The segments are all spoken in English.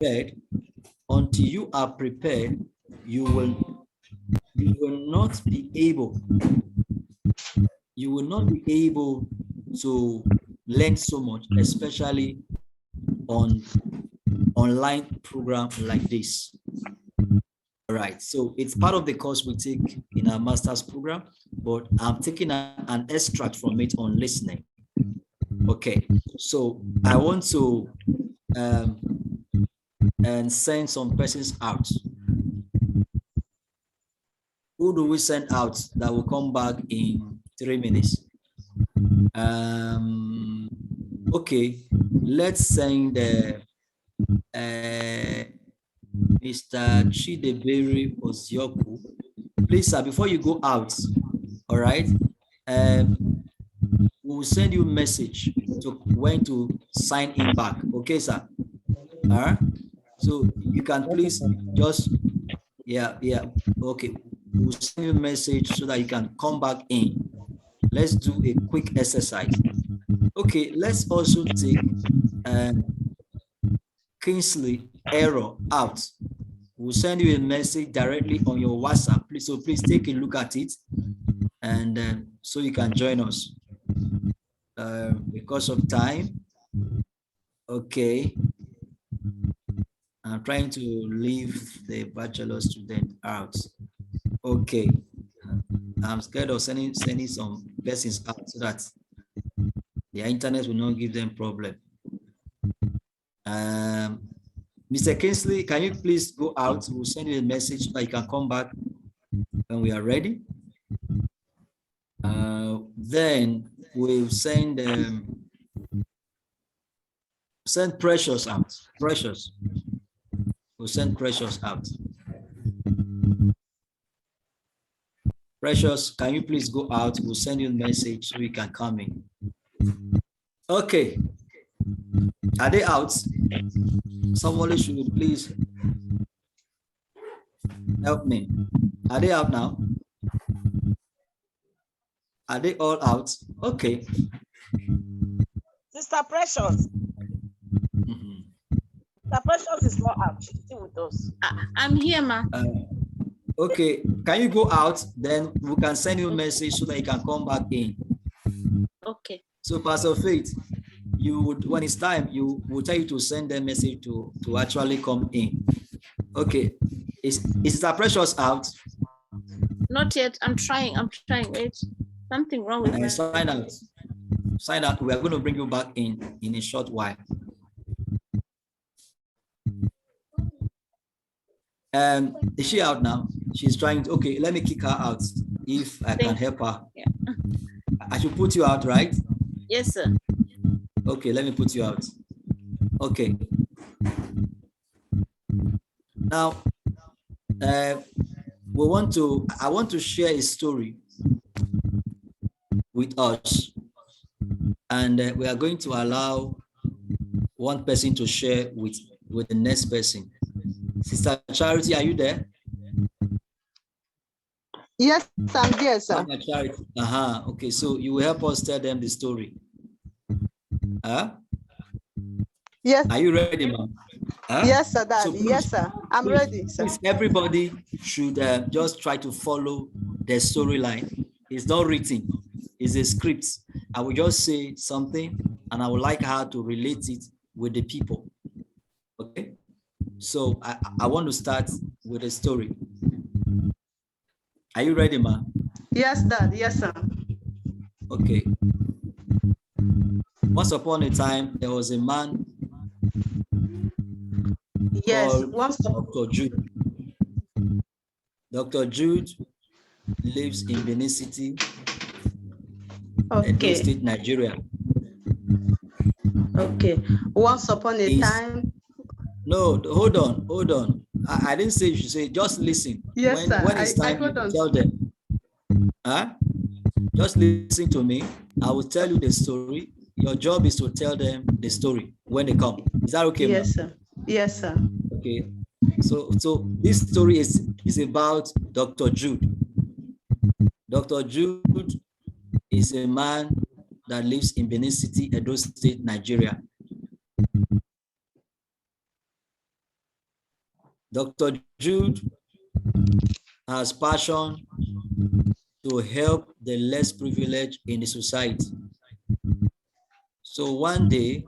prepared. Until you are prepared, you will not be able to learn so much, especially on online program like this. All right, so it's part of the course we take in our master's program, but I'm taking an extract from it on listening. Okay, so I want to and send some persons out. Who do we send out that will come back in 3 minutes? Okay, let's send Mr. Chidebere Ozioku. Please, sir, before you go out, all right, we'll send you a message to when to sign in back. Okay, sir. All right. So you can please just, yeah. Okay. We'll send you a message so that you can come back in. Let's do a quick exercise. Okay, let's also take Kingsley error out. We'll send you a message directly on your WhatsApp. Please take a look at it, and so you can join us. Because of time, okay. I'm trying to leave the bachelor student out. Okay. I'm scared of sending some lessons out so that the internet will not give them problem. Mr. Kingsley, can you please go out? We'll send you a message so that you can come back when we are ready. Then we'll send Precious out. Precious. We'll send Precious out. Precious, can you please go out? We'll send you a message so you can come in. Okay. Are they out? Somebody should please help me. Are they out now? Are they all out? Okay. Sister Precious. Sister Precious is not out. She's still with us. I'm here, ma. Okay. Can you go out? Then we can send you a message so that you can come back in. Okay. So, Pastor Faith, you would, when it's time, you will tell you to send them message to actually come in. Okay. Is Sister Precious out? Not yet. I'm trying. Wait. Something wrong with my... Sign out. Sign out. We are going to bring you back in a short while. Is she out now? She's trying to, okay, let me kick her out if I can help her. Yeah. I should put you out, right? Yes, sir. Okay, let me put you out. Okay. Now, I want to share a story with us, and we are going to allow one person to share with the next person. Sister Charity, are you there? Yes, I'm there, sir. Charity. Okay, so you will help us tell them the story. Yes. Are you ready, ma'am? Yes, sir, Dad. So please, yes, sir. I'm ready, sir. Please, everybody should just try to follow the storyline. It's not written. It's a script. I will just say something, and I would like her to relate it with the people. Okay? So I want to start with a story. Are you ready, ma? Yes, Dad. Yes, sir. Okay. Once upon a time, there was a man called Dr. Jude. Dr. Jude lives in Benin City, Edo State, Nigeria. Okay. Once upon a time. No, hold on. I didn't say you should say, just listen. Yes, sir. When it's time, you tell them. Just listen to me. I will tell you the story. Your job is to tell them the story when they come. Is that okay? Yes, sir. Yes, sir. Okay. So this story is about Dr. Jude. Dr. Jude is a man that lives in Benin City, Edo State, Nigeria. Dr. Jude has passion to help the less privileged in the society. So one day,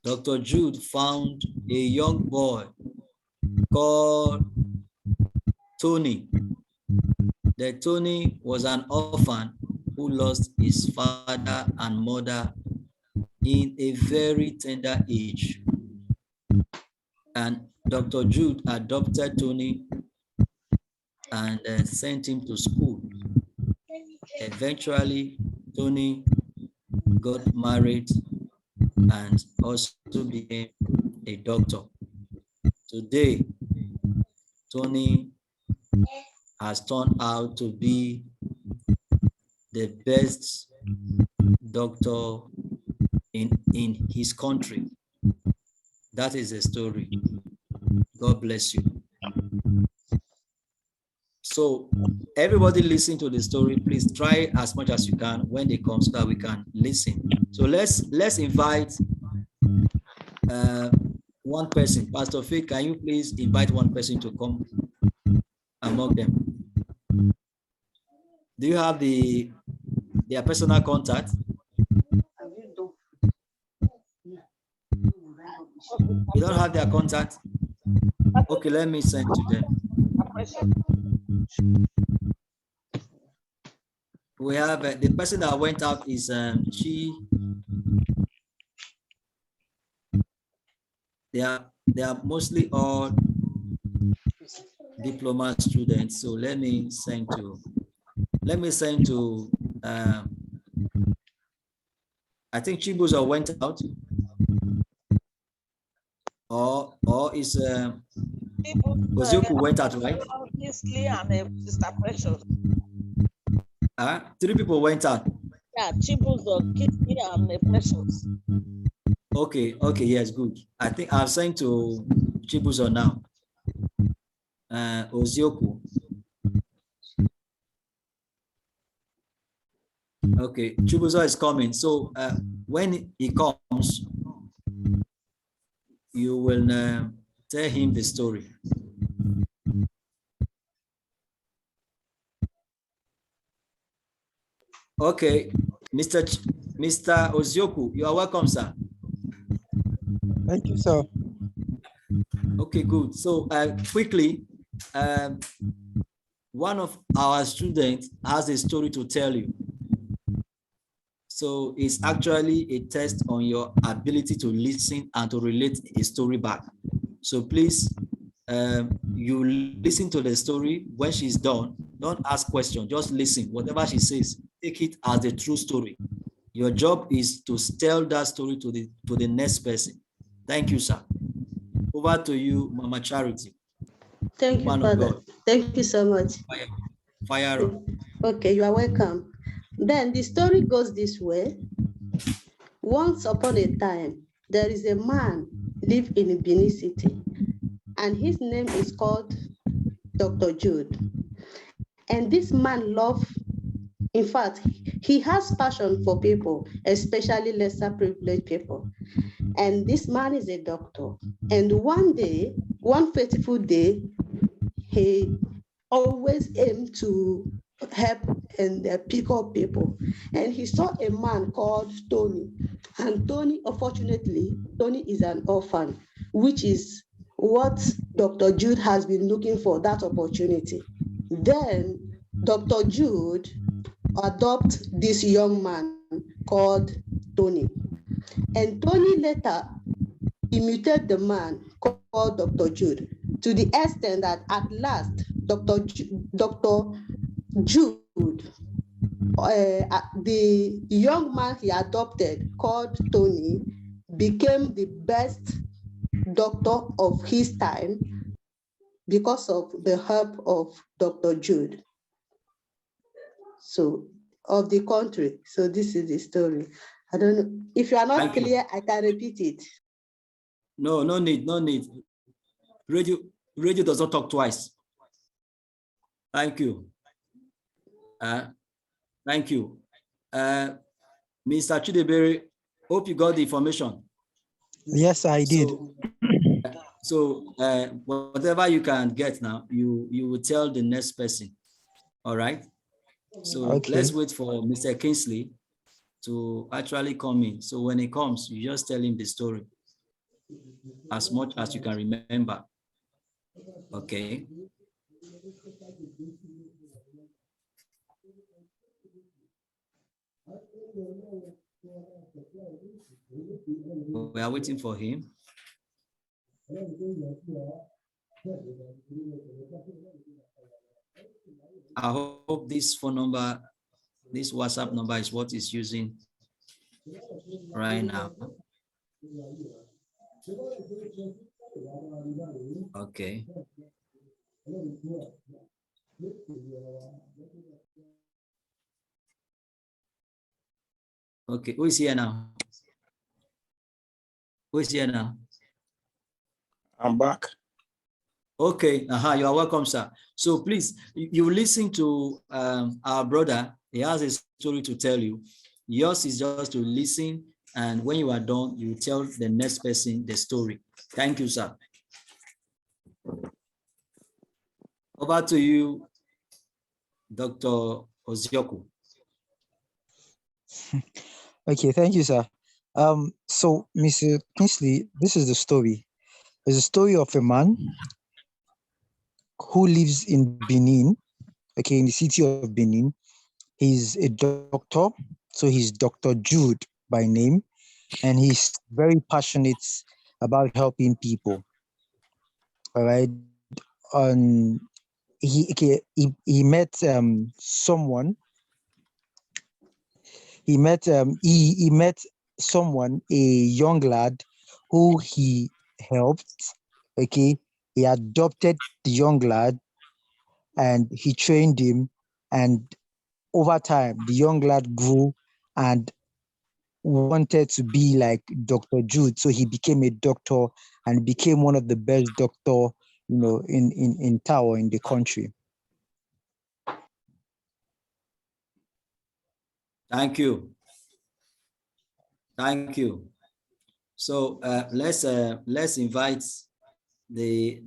Dr. Jude found a young boy called Tony. The Tony was an orphan who lost his father and mother in a very tender age. And Dr. Jude adopted Tony and sent him to school. Eventually, Tony got married and also became a doctor. Today, Tony has turned out to be the best doctor in his country. That is the story. God bless you. So everybody listen to the story. Please try as much as you can when they come so that we can listen. So let's invite one person. Pastor Faith, can you please invite one person to come among them? Do you have their personal contact? You don't have their contact? Okay, let me send to them. We have the person that went out is they are mostly all diploma students. So let me send to I think Chibuzo went out, or is Ozioku went out, right? Obviously, and Sister Precious. 3 people went out. Yeah, Chibuzo, Kitty, and Precious. Okay, yes, good. I think I've sent to Chibuzo now. Ozioku. Okay, Chibuzo is coming. So when he comes, you will tell him the story. Okay, Mr. Ozioku, you are welcome, sir. Thank you, sir. Okay, good. So quickly, one of our students has a story to tell you. So it's actually a test on your ability to listen and to relate a story back. So please, you listen to the story. When she's done, don't ask questions, just listen. Whatever she says, take it as the true story. Your job is to tell that story to the next person. Thank you, sir. Over to you, Mama Charity. Thank you, Father. Thank you so much. Fire up. Okay, you are welcome. Then the story goes this way. Once upon a time, there is a man live in Benin City, and his name is called Dr. Jude. And this man in fact, he has passion for people, especially lesser privileged people. And this man is a doctor. And one fateful day, he always aimed to help and pick up people. And he saw a man called Tony. And Tony, unfortunately, Tony is an orphan, which is what Dr. Jude has been looking for, that opportunity. Then Dr. Jude adopted this young man called Tony. And Tony later imitated the man called Dr. Jude to the extent that at last Dr. Jude, the young man he adopted called Tony, became the best doctor of his time because of the help of Dr. Jude. So, of the country. So this is the story. I don't know. If you are not clear, I can repeat it. No need. Radio does not talk twice. Thank you. Thank you. Mr. Chidebere, hope you got the information. Yes, I did. So whatever you can get now, you will tell the next person. All right. So Okay. let's wait for Mr. Kingsley to actually come in. So when he comes, you just tell him the story as much as you can remember. Okay. We are waiting for him. I hope this phone number, this WhatsApp number is what he's using right now. Okay. Okay, who is here now? Who is here now? I'm back. Okay, you are welcome, sir. So please, you listen to our brother. He has a story to tell you. Yours is just to listen, and when you are done, you tell the next person the story. Thank you, sir. Over to you, Dr. Ozioku. Okay, thank you, sir. So, Mr. Kingsley, this is the story. It's a story of a man who lives in Benin, okay, in the city of Benin. He's a doctor, so he's Dr. Jude by name, and he's very passionate about helping people. All right. On he met someone. He met someone, a young lad, who he helped. Okay, he adopted the young lad and he trained him, and over time the young lad grew and wanted to be like Dr. Jude, so he became a doctor and became one of the best doctor, in Tower in the country. Thank you. Thank you. So let's invite the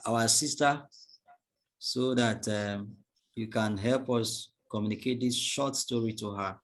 our sister so that you can help us communicate this short story to her.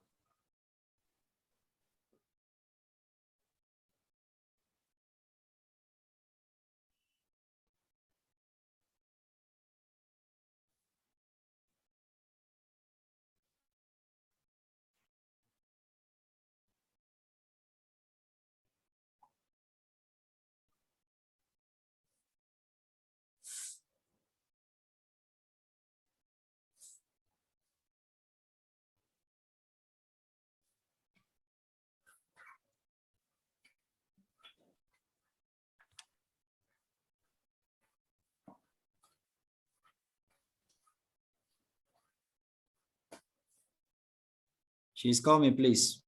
She's coming, please.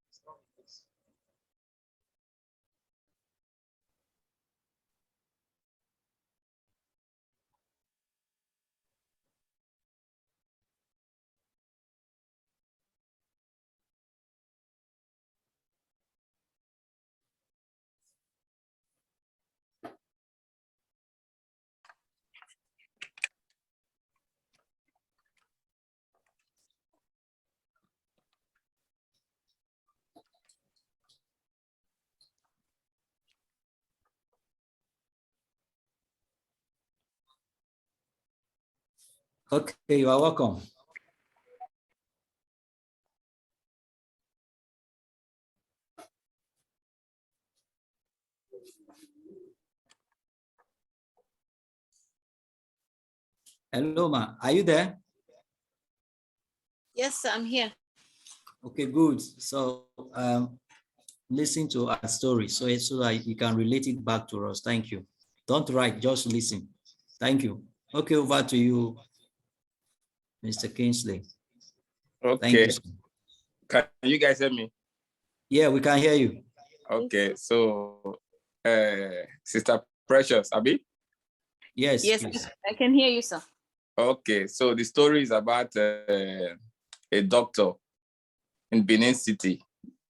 Okay, you are welcome. Hello, ma. Are you there? Yes, I'm here. Okay, good. So listen to our story so that you can relate it back to us. Thank you. Don't write, just listen. Thank you. Okay, over to you, Mr. Kingsley. Thank Okay. you. Can you guys hear me? Yeah, we can hear you. Okay. So, Sister Precious, Abi? Yes, Yes, please. I can hear you, sir. Okay. So the story is about a doctor in Benin City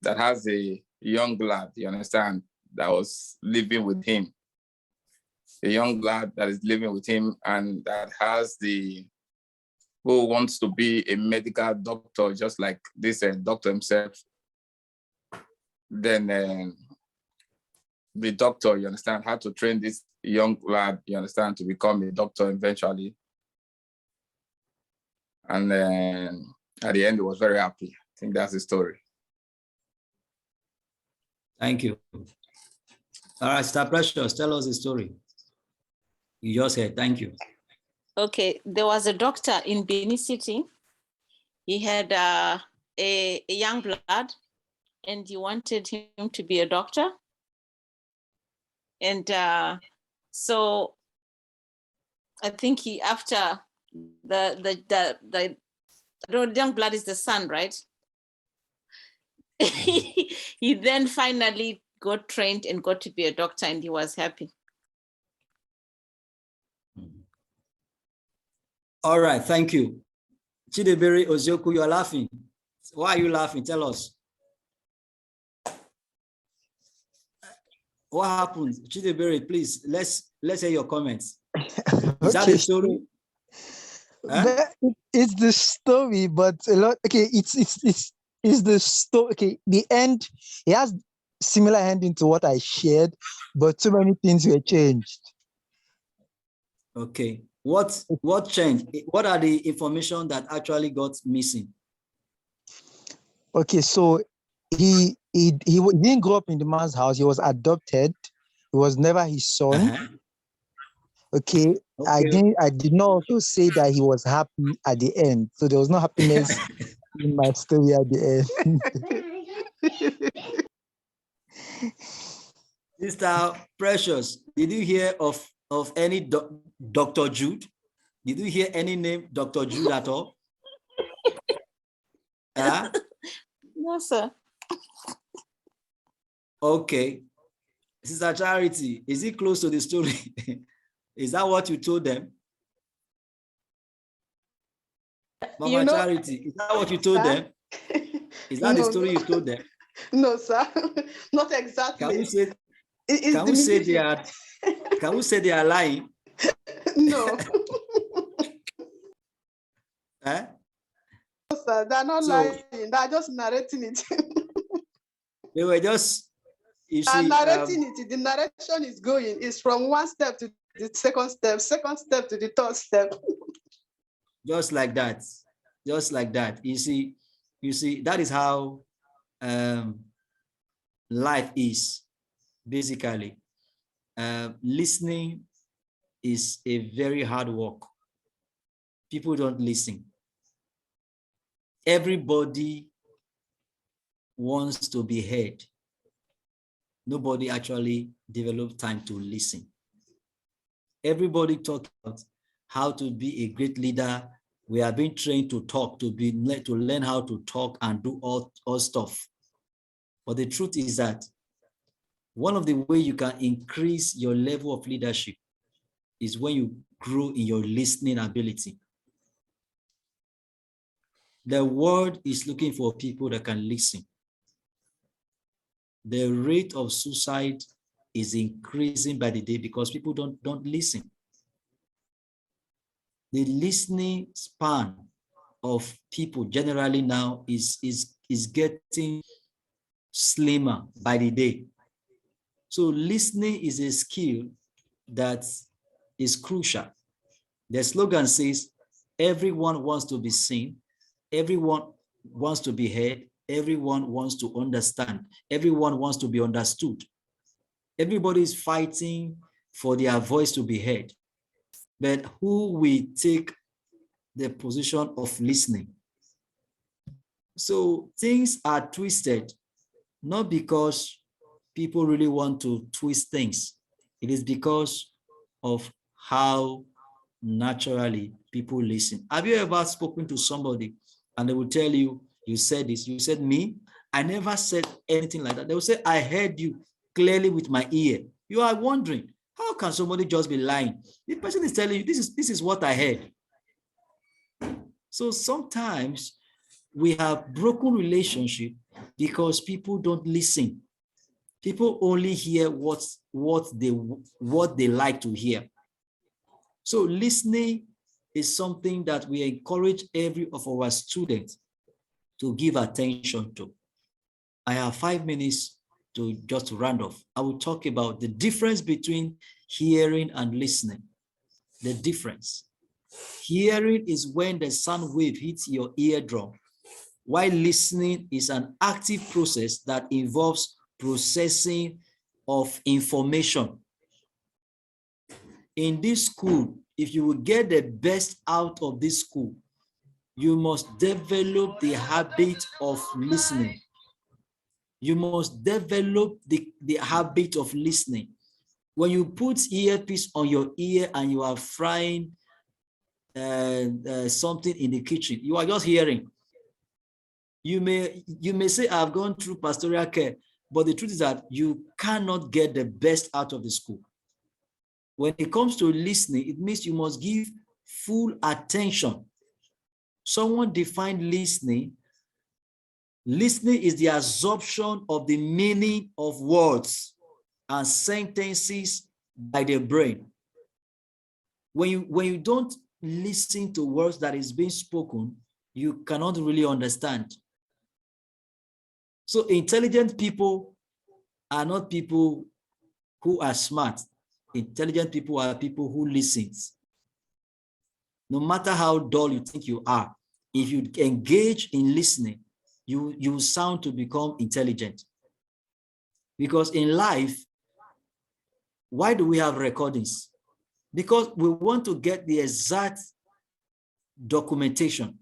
that has a young lad, you understand, that was living with him. a young lad that is living with him and that who wants to be a medical doctor, just like this doctor himself. Then the doctor, you understand, had to train this young lad, you understand, to become a doctor eventually. And then at the end, he was very happy. I think that's the story. Thank you. All right, Star Precious, tell us the story. You just said, thank you. Okay, there was a doctor in Benin City. He had a young blood and he wanted him to be a doctor. And so I think after the young blood is the son, right? He then finally got trained and got to be a doctor and he was happy. All right, thank you. Chidebere Ozioku, you're laughing. Why are you laughing? Tell us. What happened? Chidebere, please, let's hear your comments. Is that the story? Huh? It's the story, but a lot. Okay, it's the story. Okay, the end. It has similar ending to what I shared, but too many things were changed. Okay, what changed? What are the information that actually got missing? Okay, so he didn't grow up in the man's house. He was adopted. He was never his son. Okay, I did not also say that he was happy at the end. So there was no happiness in my story at the end. Mr. Precious, did you hear of any Dr. Jude? Did you hear any name Dr. Jude at all? No, sir. Okay. Sister Charity, is it close to the story? Is that what you told them? Mama Charity, is that what you told them? Is that the story you told them? No, sir. Not exactly. Can we say they are lying? No. Eh? No, sir, they're not lying. They're just narrating it. They were just, you see. Narrating it. The narration is going. It's from one step to the second step to the third step. Just like that. Just like that. You see, that is how life is, basically. Listening is a very hard work. People don't listen. Everybody wants to be heard. Nobody actually developed time to listen. Everybody talks about how to be a great leader. We are being trained to talk, to learn how to talk and do all stuff. But the truth is that one of the ways you can increase your level of leadership is when you grow in your listening ability. The world is looking for people that can listen. The rate of suicide is increasing by the day because people don't listen. The listening span of people generally now is getting slimmer by the day. So listening is a skill that is crucial. The slogan says, everyone wants to be seen, everyone wants to be heard, everyone wants to understand, everyone wants to be understood. Everybody is fighting for their voice to be heard. But who will take the position of listening? So things are twisted, not because people really want to twist things. It is because of how naturally people listen. Have you ever spoken to somebody and they will tell you, you said this, you said me? I never said anything like that. They will say, I heard you clearly with my ear. You are wondering, how can somebody just be lying? The person is telling you, this is what I heard. So sometimes we have broken relationship because people don't listen. People only hear what they like to hear. So listening is something that we encourage every of our students to give attention to. I have 5 minutes to just round off. I will talk about the difference between hearing and listening. The difference. Hearing is when the sound wave hits your eardrum, while listening is an active process that involves processing of information. In this school, if you will get the best out of this school, you must develop the habit of listening. You must develop the habit of listening. When you put earpiece on your ear and you are frying something in the kitchen, you are just hearing. You may say, I've gone through pastoral care, but the truth is that you cannot get the best out of the school. When it comes to listening, it means you must give full attention. Someone defined listening. Listening is the absorption of the meaning of words and sentences by the brain. When you don't listen to words that is being spoken, you cannot really understand. So intelligent people are not people who are smart. Intelligent people are people who listen. No matter how dull you think you are, if you engage in listening, you sound to become intelligent. Because in life, why do we have recordings? Because we want to get the exact documentation.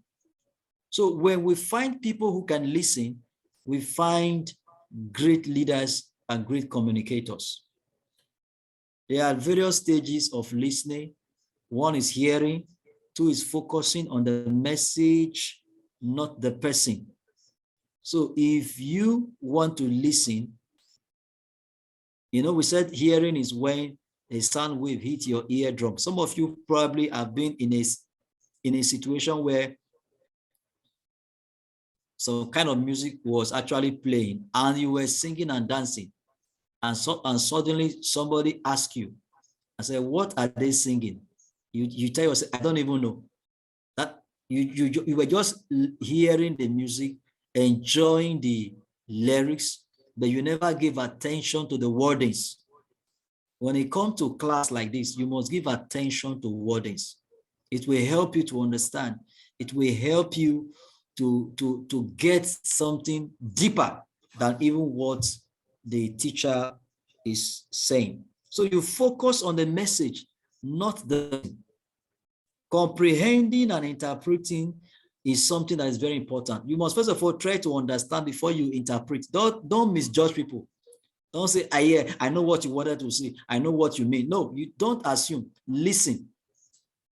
So when we find people who can listen, we find great leaders and great communicators. There are various stages of listening. One is hearing, two is focusing on the message, not the person. So if you want to listen, we said hearing is when a sound wave hits your eardrum. Some of you probably have been in a situation where some kind of music was actually playing and you were singing and dancing, and suddenly somebody asked you, I said, what are they singing? You tell yourself, I don't even know. That you were just hearing the music, enjoying the lyrics, but you never gave attention to the wordings. When it comes to class like this, you must give attention to wordings. It will help you to understand. It will help you to get something deeper than even what the teacher is saying. So you focus on the message, not the comprehending and interpreting is something that is very important. You must first of all try to understand before you interpret. Don't misjudge people. Don't say, I know what you wanted to say. I know what you mean. No, you don't assume. Listen.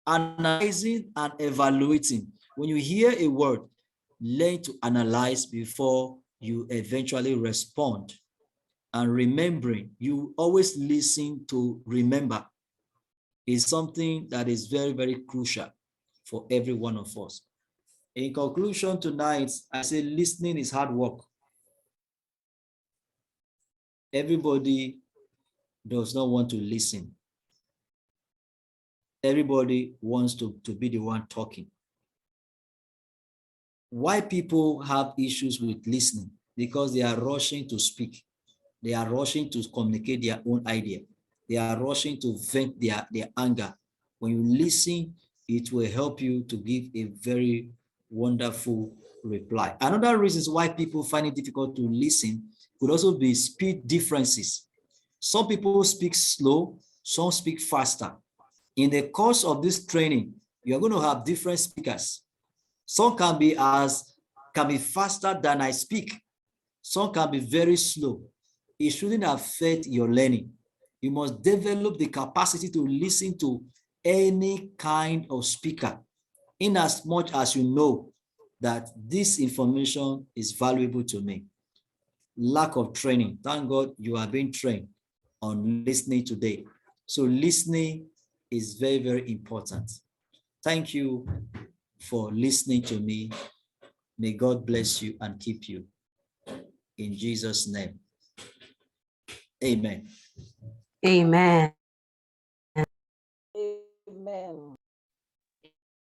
Analyzing and evaluating. When you hear a word, learn to analyze before you eventually respond. And remembering, you always listen to remember is something that is very, very crucial for every one of us. In conclusion tonight, I say listening is hard work. Everybody does not want to listen. Everybody wants to be the one talking. Why people have issues with listening? Because they are rushing to speak. They are rushing to communicate their own idea. They are rushing to vent their anger. When you listen, it will help you to give a very wonderful reply. Another reason why people find it difficult to listen could also be speed differences. Some people speak slow, some speak faster. In the course of this training, you're going to have different speakers. Some can be faster than I speak. Some can be very slow. It shouldn't affect your learning. You must develop the capacity to listen to any kind of speaker, in as much as you know that this information is valuable to me. Lack of training. Thank God you are being trained on listening today. So listening is very, very important. Thank you for listening to me. May God bless you and keep you. In Jesus' name. Amen. Amen. Amen.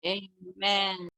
Amen.